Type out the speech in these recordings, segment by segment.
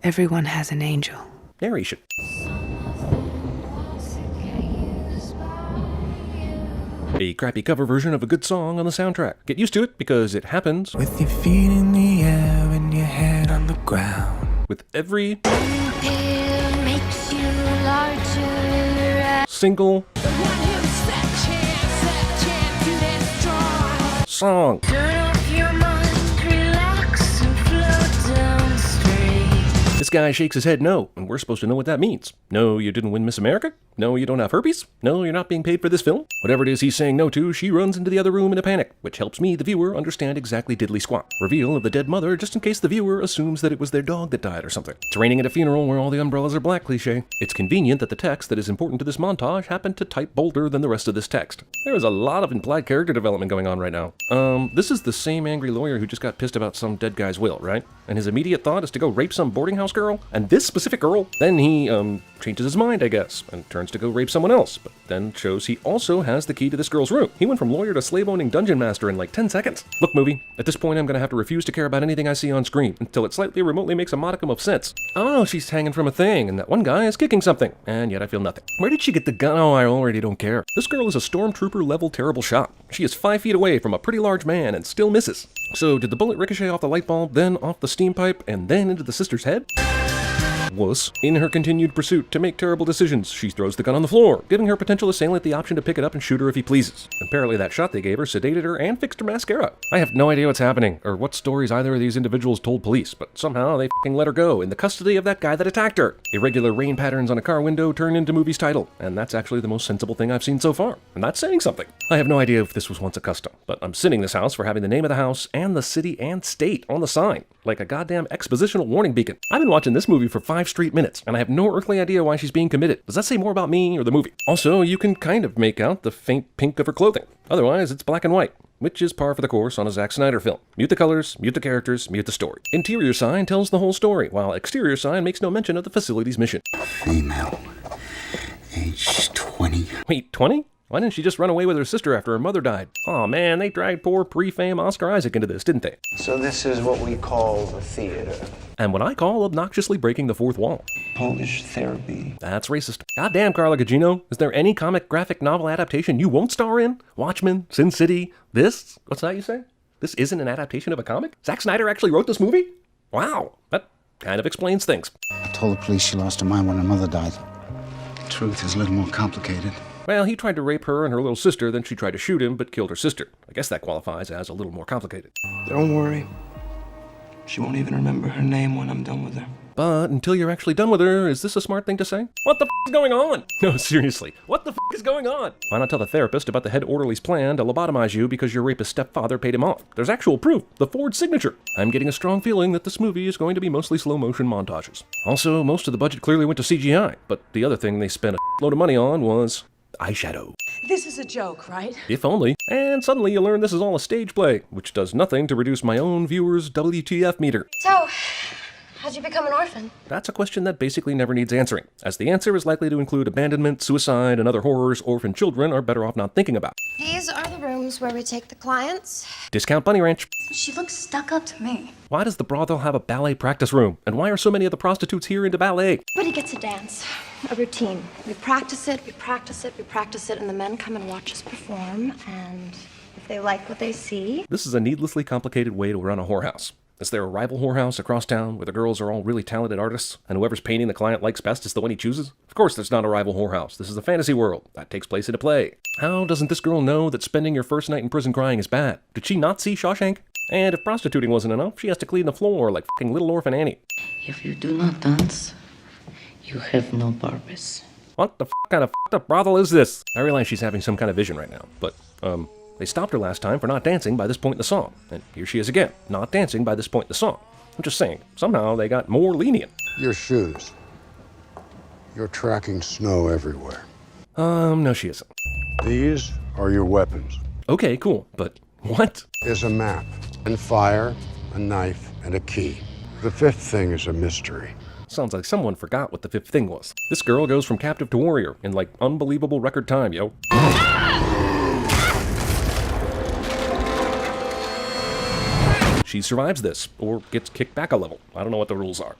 Everyone has an angel. Narration. A crappy cover version of a good song on the soundtrack. Get used to it because it happens with your feet in the air and your head on the ground. With every single song. This guy shakes his head no, and we're supposed to know what that means. No, you didn't win Miss America? No, you don't have herpes? No, you're not being paid for this film? Whatever it is he's saying no to, she runs into the other room in a panic, which helps me, the viewer, understand exactly diddly squat. Reveal of the dead mother, just in case the viewer assumes that it was their dog that died or something. It's raining at a funeral where all the umbrellas are black cliché. It's convenient that the text that is important to this montage happened to type bolder than the rest of this text. There is a lot of implied character development going on right now. This is the same angry lawyer who just got pissed about some dead guy's will, right? And his immediate thought is to go rape some boarding house girl? And this specific girl? Then he, changes his mind, I guess, and turns to go rape someone else, but then shows he also has the key to this girl's room. He went from lawyer to slave-owning dungeon master in like 10 seconds. Look, movie, at this point I'm gonna have to refuse to care about anything I see on screen until it slightly remotely makes a modicum of sense. Oh, she's hanging from a thing, and that one guy is kicking something, and yet I feel nothing. Where did she get the gun? Oh, I already don't care. This girl is a stormtrooper-level terrible shot. She is 5 feet away from a pretty large man and still misses. So did the bullet ricochet off the light bulb, then off the steam pipe, and then into the sister's head? Wuss. In her continued pursuit to make terrible decisions, she throws the gun on the floor, giving her potential assailant the option to pick it up and shoot her if he pleases. Apparently that shot they gave her sedated her and fixed her mascara. I have no idea what's happening, or what stories either of these individuals told police, but somehow they f***ing let her go in the custody of that guy that attacked her. Irregular rain patterns on a car window turn into movie's title, and that's actually the most sensible thing I've seen so far. And that's saying something. I have no idea if this was once a custom, but I'm sinning this house for having the name of the house and the city and state on the sign, like a goddamn expositional warning beacon. I've been watching this movie for 5 straight minutes, and I have no earthly idea why she's being committed. Does that say more about me or the movie? Also, you can kind of make out the faint pink of her clothing. Otherwise, it's black and white, which is par for the course on a Zack Snyder film. Mute the colors, mute the characters, mute the story. Interior sign tells the whole story, while exterior sign makes no mention of the facility's mission. Female, age 20. Wait, 20? Why didn't she just run away with her sister after her mother died? Aw man, they dragged poor pre-fame Oscar Isaac into this, didn't they? So this is what we call the theater. And what I call obnoxiously breaking the fourth wall. Polish therapy. That's racist. Goddamn, Carla Gugino, is there any comic graphic novel adaptation you won't star in? Watchmen, Sin City, this? What's that you say? This isn't an adaptation of a comic? Zack Snyder actually wrote this movie? Wow, that kind of explains things. I told the police she lost her mind when her mother died. The truth is a little more complicated. Well, he tried to rape her and her little sister, then she tried to shoot him, but killed her sister. I guess that qualifies as a little more complicated. Don't worry. She won't even remember her name when I'm done with her. But until you're actually done with her, is this a smart thing to say? What the f*** is going on? No, seriously, what the f*** is going on? Why not tell the therapist about the head orderly's plan to lobotomize you because your rapist stepfather paid him off? There's actual proof, the Ford signature. I'm getting a strong feeling that this movie is going to be mostly slow-motion montages. Also, most of the budget clearly went to CGI, but the other thing they spent a load of money on was eyeshadow. This is a joke, right? If only. And suddenly you learn this is all a stage play, which does nothing to reduce my own viewer's WTF meter. So, how'd you become an orphan? That's a question that basically never needs answering, as the answer is likely to include abandonment, suicide, and other horrors orphan children are better off not thinking about. These are the rooms where we take the clients. Discount Bunny Ranch. She looks stuck up to me. Why does the brothel have a ballet practice room? And why are so many of the prostitutes here into ballet? Everybody gets a dance, a routine. We practice it, we practice it, we practice it, and the men come and watch us perform, and if they like what they see... This is a needlessly complicated way to run a whorehouse. Is there a rival whorehouse across town where the girls are all really talented artists, and whoever's painting the client likes best is the one he chooses? Of course there's not a rival whorehouse. This is a fantasy world. That takes place in a play. How doesn't this girl know that spending your first night in prison crying is bad? Did she not see Shawshank? And if prostituting wasn't enough, she has to clean the floor like fucking Little Orphan Annie. If you do not dance, you have no purpose. What the kind of fucked up brothel is this? I realize she's having some kind of vision right now, but, they stopped her last time for not dancing by this point in the song. And here she is again, not dancing by this point in the song. I'm just saying, somehow they got more lenient. Your shoes. You're tracking snow everywhere. No she isn't. These are your weapons. Okay, cool, but what? There's a map, and fire, a knife, and a key. The fifth thing is a mystery. Sounds like someone forgot what the fifth thing was. This girl goes from captive to warrior in like unbelievable record time, yo. She survives this, or gets kicked back a level. I don't know what the rules are.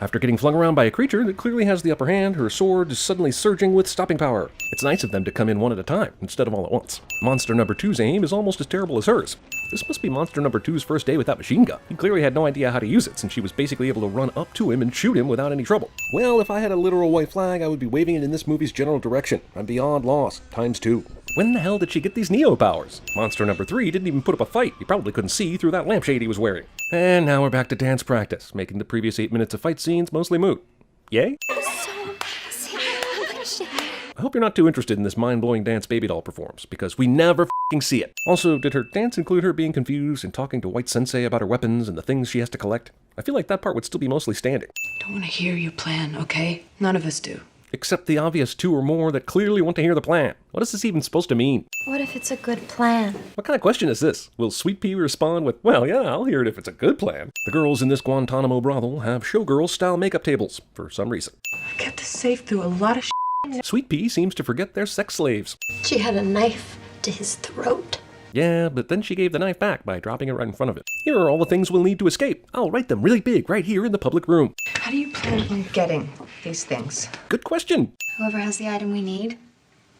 After getting flung around by a creature that clearly has the upper hand, her sword is suddenly surging with stopping power. It's nice of them to come in one at a time, instead of all at once. Monster number 2's aim is almost as terrible as hers. This must be monster number 2's first day with that machine gun. He clearly had no idea how to use it, since she was basically able to run up to him and shoot him without any trouble. Well, if I had a literal white flag, I would be waving it in this movie's general direction. I'm beyond lost, ×2. When the hell did she get these Neo powers? Monster number 3 didn't even put up a fight. He probably couldn't see through that lampshade he was wearing. And now we're back to dance practice, making the previous 8 minutes of fight scenes mostly moot. Yay? I hope you're not too interested in this mind-blowing dance Baby Doll performs, because we never f***ing see it. Also, did her dance include her being confused and talking to White Sensei about her weapons and the things she has to collect? I feel like that part would still be mostly standing. Don't want to hear your plan, okay? None of us do. Except the obvious 2 or more that clearly want to hear the plan. What is this even supposed to mean? What if it's a good plan? What kind of question is this? Will Sweet Pea respond with, well, yeah, I'll hear it if it's a good plan. The girls in this Guantanamo brothel have showgirl-style makeup tables, for some reason. I've kept this safe through a lot of Sweet Pea seems to forget they're sex slaves. She had a knife to his throat. Yeah, but then she gave the knife back by dropping it right in front of it. Here are all the things we'll need to escape. I'll write them really big right here in the public room. How do you plan on getting these things? Good question. Whoever has the item we need,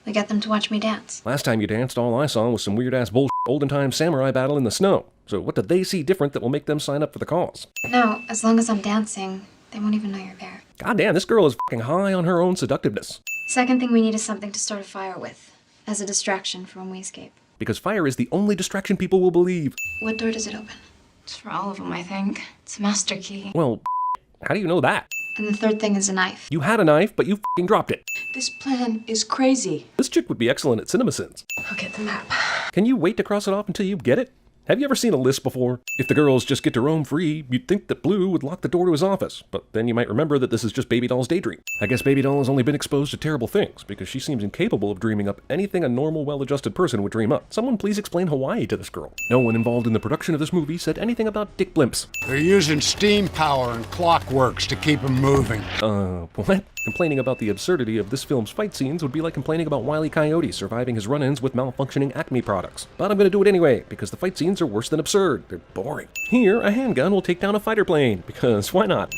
we get them to watch me dance. Last time you danced, all I saw was some weird-ass bullshit olden time samurai battle in the snow. So what did they see different that will make them sign up for the cause? No, as long as I'm dancing, they won't even know you're there. Goddamn, this girl is fucking high on her own seductiveness. Second thing we need is something to start a fire with, as a distraction for when we escape. Because fire is the only distraction people will believe. What door does it open? It's for all of them, I think. It's a master key. Well, how do you know that? And the third thing is a knife. You had a knife, but you fucking dropped it. This plan is crazy. This chick would be excellent at CinemaSins. I'll get the map. Can you wait to cross it off until you get it? Have you ever seen a list before? If the girls just get to roam free, you'd think that Blue would lock the door to his office, but then you might remember that this is just Baby Doll's daydream. I guess Baby Doll has only been exposed to terrible things, because she seems incapable of dreaming up anything a normal, well-adjusted person would dream up. Someone please explain Hawaii to this girl. No one involved in the production of this movie said anything about dick blimps. They're using steam power and clockworks to keep them moving. What? Complaining about the absurdity of this film's fight scenes would be like complaining about Wile E. Coyote surviving his run-ins with malfunctioning Acme products. But I'm gonna do it anyway, because the fight scenes are worse than absurd. They're boring. Here, a handgun will take down a fighter plane, because why not?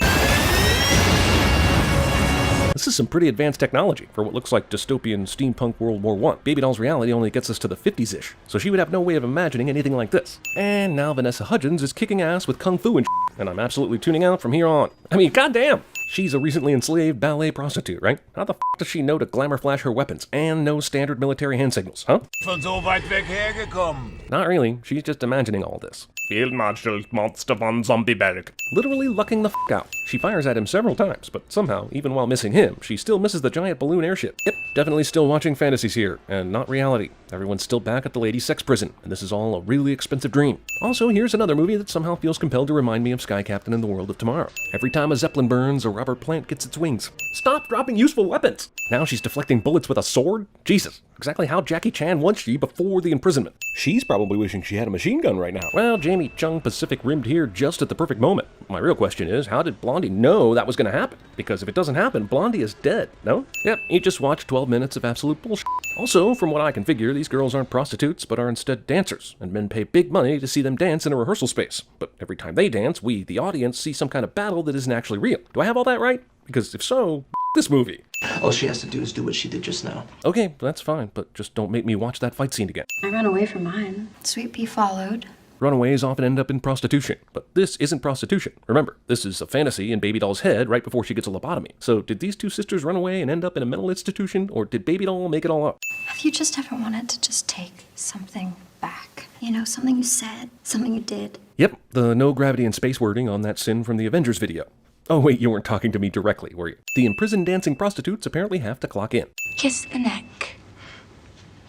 This is some pretty advanced technology for what looks like dystopian steampunk World War I. Baby Doll's reality only gets us to the 50s-ish, so she would have no way of imagining anything like this. And now Vanessa Hudgens is kicking ass with kung fu and I'm absolutely tuning out from here on. I mean, goddamn! She's a recently enslaved ballet prostitute, right? How the f*** does she know to glamour flash her weapons and know standard military hand signals, huh? Von so weit weg hergekommen. Not really, she's just imagining all this. Field Marshal Monster von Zombieberg. Literally lucking the f*** out. She fires at him several times, but somehow, even while missing him, she still misses the giant balloon airship. Yep, definitely still watching fantasies here, and not reality. Everyone's still back at the ladies' sex prison, and this is all a really expensive dream. Also, here's another movie that somehow feels compelled to remind me of Sky Captain and the World of Tomorrow. Every time a Zeppelin burns, a rubber plant gets its wings. Stop dropping useful weapons! Now she's deflecting bullets with a sword? Jesus, exactly how Jackie Chan was she before the imprisonment? She's probably wishing she had a machine gun right now. Well, Jamie Chung Pacific rimmed here just at the perfect moment. My real question is, how did Blondie know that was gonna happen? Because if it doesn't happen, Blondie is dead, no? Yep, you just watched 12 minutes of absolute bullshit. Also, from what I can figure, these girls aren't prostitutes, but are instead dancers, and men pay big money to see them dance in a rehearsal space. But every time they dance, we, the audience, see some kind of battle that isn't actually real. Do I have all that right? Because if so, this movie. All she has to do is do what she did just now. Okay, that's fine, but just don't make me watch that fight scene again. I ran away from mine. Sweet Pea followed. Runaways often end up in prostitution, but this isn't prostitution. Remember, this is a fantasy in Baby Doll's head right before she gets a lobotomy. So did these two sisters run away and end up in a mental institution, or did Baby Doll make it all up? Have you just ever wanted to just take something back? You know, something you said, something you did. Yep, the no gravity and space wording on that sin from the Avengers video. Oh wait, you weren't talking to me directly, were you? The imprisoned dancing prostitutes apparently have to clock in. Kiss the neck.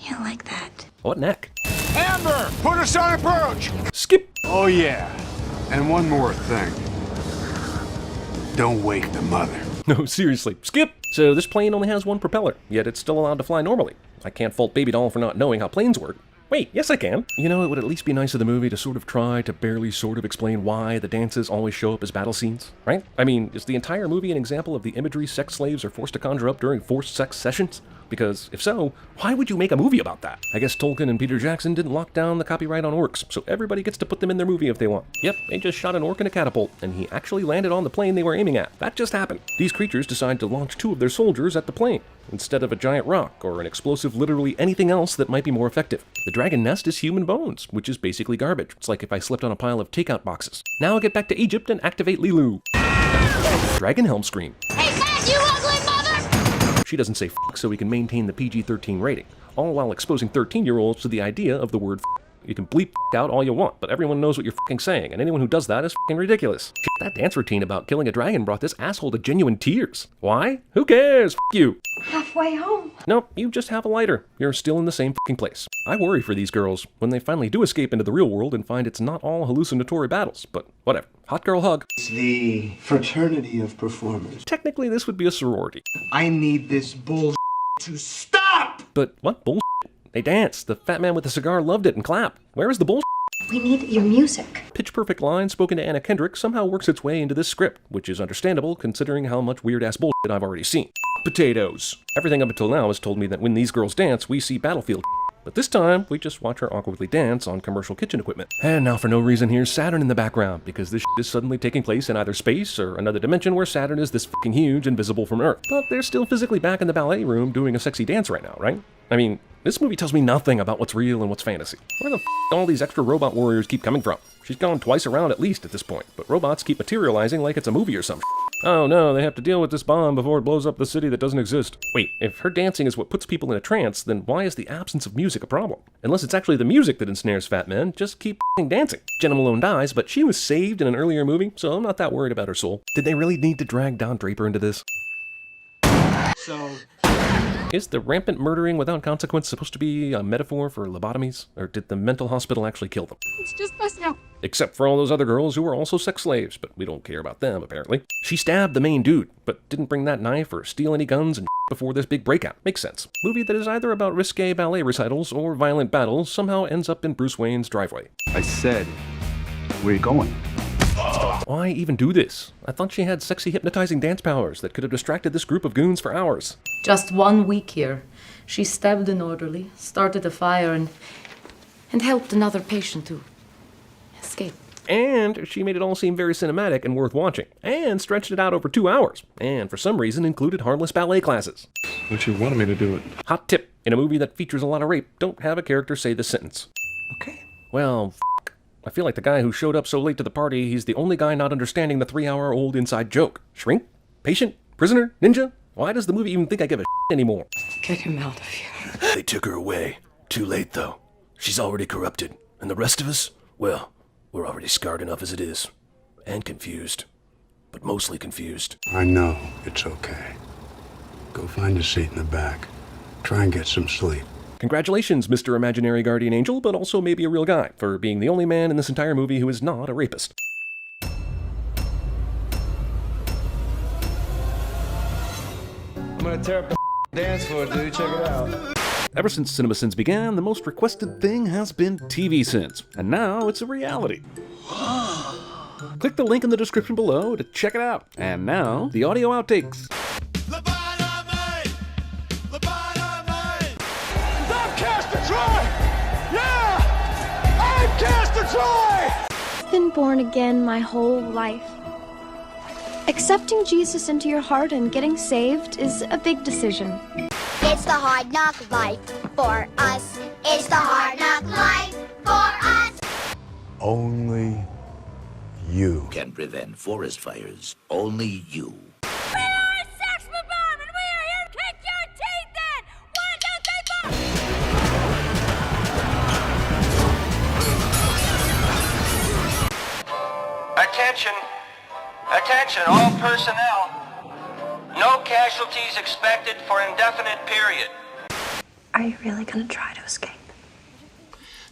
You like that? What neck? Amber, put us on approach! Skip! Oh yeah, and one more thing. Don't wake the mother. No, seriously, skip! So this plane only has one propeller, yet it's still allowed to fly normally. I can't fault Baby Doll for not knowing how planes work. Wait, yes I can. You know, it would at least be nice of the movie to sort of try to barely sort of explain why the dances always show up as battle scenes, right? I mean, is the entire movie an example of the imagery sex slaves are forced to conjure up during forced sex sessions? Because if so, why would you make a movie about that? I guess Tolkien and Peter Jackson didn't lock down the copyright on orcs, so everybody gets to put them in their movie if they want. Yep, they just shot an orc in a catapult, and he actually landed on the plane they were aiming at. That just happened. These creatures decide to launch 2 of their soldiers at the plane, instead of a giant rock or an explosive literally anything else that might be more effective. The dragon nest is human bones, which is basically garbage. It's like if I slipped on a pile of takeout boxes. Now I'll get back to Egypt and activate Lilu. Dragon helm scream. Hey, Dad, you ugly mother! She doesn't say f***, so we can maintain the PG-13 rating, all while exposing 13-year-olds to the idea of the word f***. You can bleep f*** out all you want, but everyone knows what you're f***ing saying, and anyone who does that is f***ing ridiculous. Shit, that dance routine about killing a dragon brought this asshole to genuine tears. Why? Who cares? F*** you. Halfway home. Nope, you just have a lighter. You're still in the same f***ing place. I worry for these girls when they finally do escape into the real world and find it's not all hallucinatory battles, but whatever. Hot girl hug. It's the fraternity of performers. Technically, this would be a sorority. I need this bull to stop! But what bullshit? They danced. The fat man with the cigar loved it and clapped. Where is the bullshit? We need your music. Pitch perfect line spoken to Anna Kendrick somehow works its way into this script, which is understandable considering how much weird-ass bullshit I've already seen. Potatoes. Everything up until now has told me that when these girls dance, we see battlefield. But this time, we just watch her awkwardly dance on commercial kitchen equipment. And now for no reason, here's Saturn in the background, because this shit is suddenly taking place in either space or another dimension where Saturn is this fucking huge and visible from Earth. But they're still physically back in the ballet room doing a sexy dance right now, right? I mean, this movie tells me nothing about what's real and what's fantasy. Where the f*** all these extra robot warriors keep coming from? She's gone twice around at least at this point, but robots keep materializing like it's a movie or some shit. Oh no, they have to deal with this bomb before it blows up the city that doesn't exist. Wait, if her dancing is what puts people in a trance, then why is the absence of music a problem? Unless it's actually the music that ensnares fat men, just keep f***ing dancing. Jenna Malone dies, but she was saved in an earlier movie, so I'm not that worried about her soul. Did they really need to drag Don Draper into this? So... Is the rampant murdering without consequence supposed to be a metaphor for lobotomies? Or did the mental hospital actually kill them? It's just us now. Except for all those other girls who were also sex slaves, but we don't care about them, apparently. She stabbed the main dude, but didn't bring that knife or steal any guns and before this big breakout. Makes sense. Movie that is either about risque ballet recitals or violent battles somehow ends up in Bruce Wayne's driveway. I said, where are you going? Why even do this? I thought she had sexy hypnotizing dance powers that could have distracted this group of goons for hours. Just 1 week here. She stabbed an orderly, started a fire, and helped another patient to escape. And she made it all seem very cinematic and worth watching, and stretched it out over 2 hours, and for some reason included harmless ballet classes. But you wanted me to do it. Hot tip, in a movie that features a lot of rape, don't have a character say this sentence. Okay. Well, I feel like the guy who showed up so late to the party, he's the only guy not understanding the 3-hour-old inside joke. Shrink? Patient? Prisoner? Ninja? Why does the movie even think I give a shit anymore? Get him out of here. They took her away. Too late, though. She's already corrupted. And the rest of us? Well, we're already scarred enough as it is. And confused. But mostly confused. I know it's okay. Go find a seat in the back. Try and get some sleep. Congratulations, Mr. Imaginary Guardian Angel, but also maybe a real guy, for being the only man in this entire movie who is not a rapist. I'm gonna tear up the dance floor, dude. Check it out. Ever since CinemaSins began, the most requested thing has been TV Sins, and now it's a reality. Click the link in the description below to check it out. And now, the audio outtakes. I've been born again my whole life. Accepting Jesus into your heart and getting saved is a big decision. It's the hard knock life for us. It's the hard knock life for us. Only you can prevent forest fires. Only you. We are a sex bomb and we are here to kick your teeth in. 1, 2, 3, 4. Attention. Attention, all personnel. No casualties expected for indefinite period. Are you really gonna try to escape?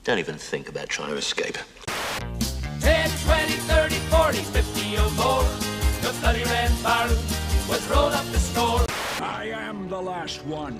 Don't even think about trying to escape. 10, 20, 30, 40, 50 or more. The bloody red barrel was rolled up the score. I am the last one.